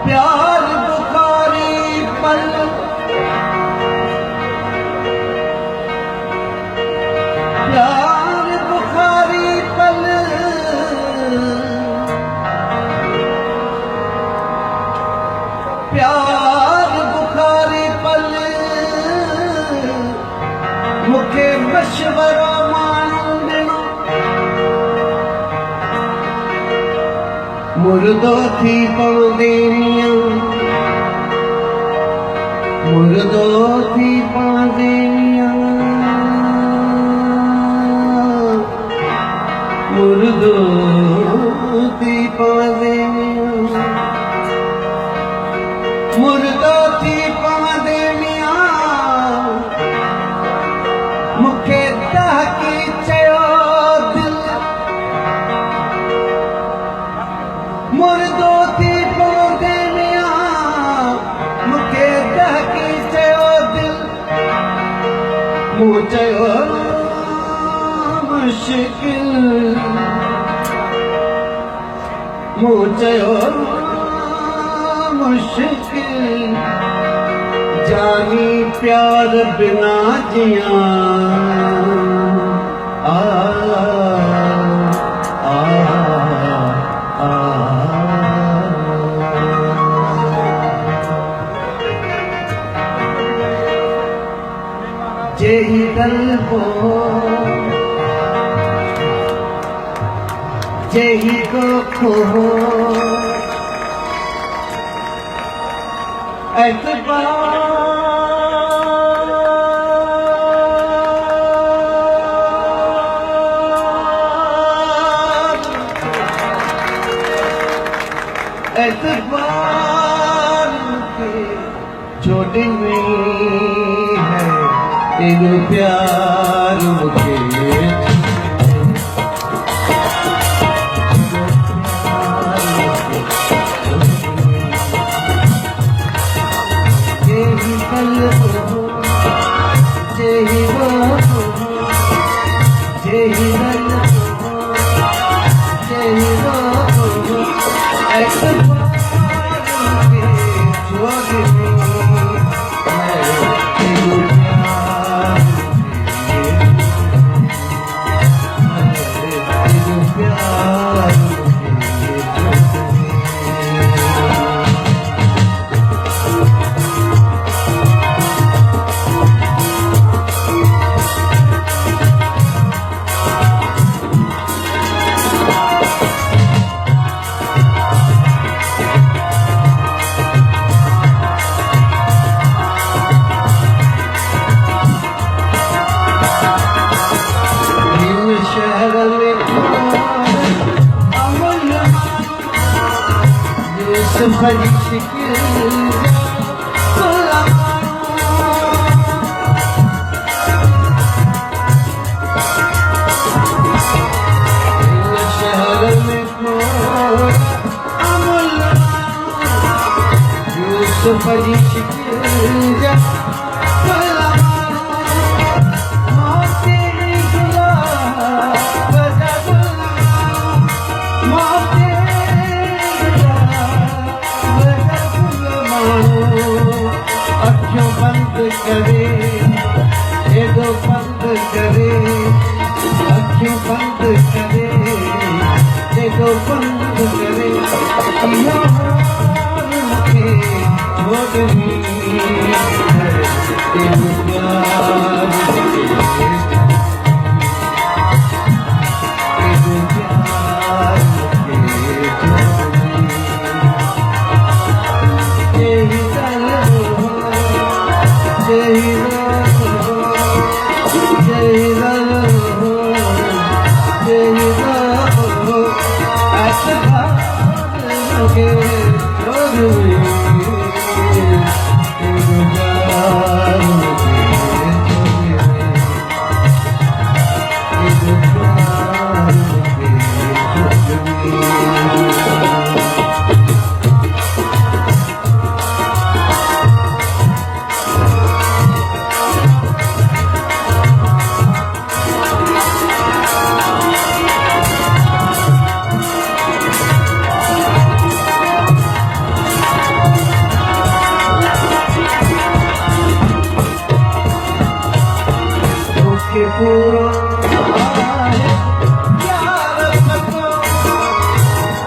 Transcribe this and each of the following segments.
प्यार बुखारी पल प्यार बुखारी पल प्यार बुखारी पल मुखे मशवरो मांगणो मुर्दो थी पवदेनिया मुर्दो थी पवदेनिया मुर्दो थी पवदेनिया मुर्दो थी पवदेनिया मुखे दहकी चयो दिल मुर्दो थी पवदेनिया मुखे दहकी चयो दिल मूं चयो मुश्किल मूं चयो मुश्किल जानी प्यार बिना जिया आ आ आ जेही दल को जेही को खो एतबार के छोटे में है तेरे प्यार मुझे भरी शिकिल शहर में यूसुफ भरी शिकिल करे एदो बंद करे अखियों बंद करे एदो बंद करे मुझे छोड़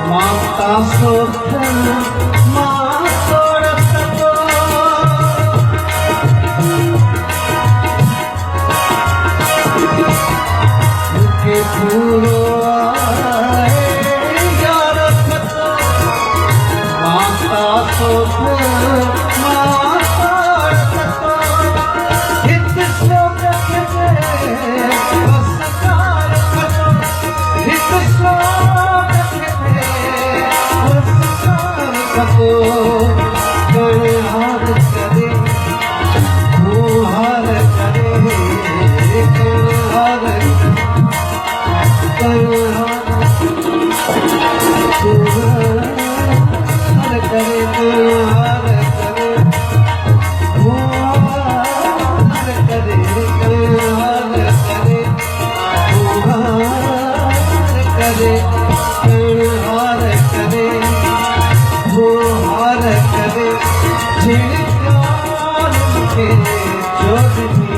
माता सुख मां सोड़त के पूरो आए यार माता सुख मां सोड़त हित श्लोक गणहार करे मुहार करे गणहार करे गणहार करे मुहार करे गणहार करे मुहार करे गणहार करे मुहार करे झिड़कार के जोड़नी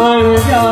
अनजा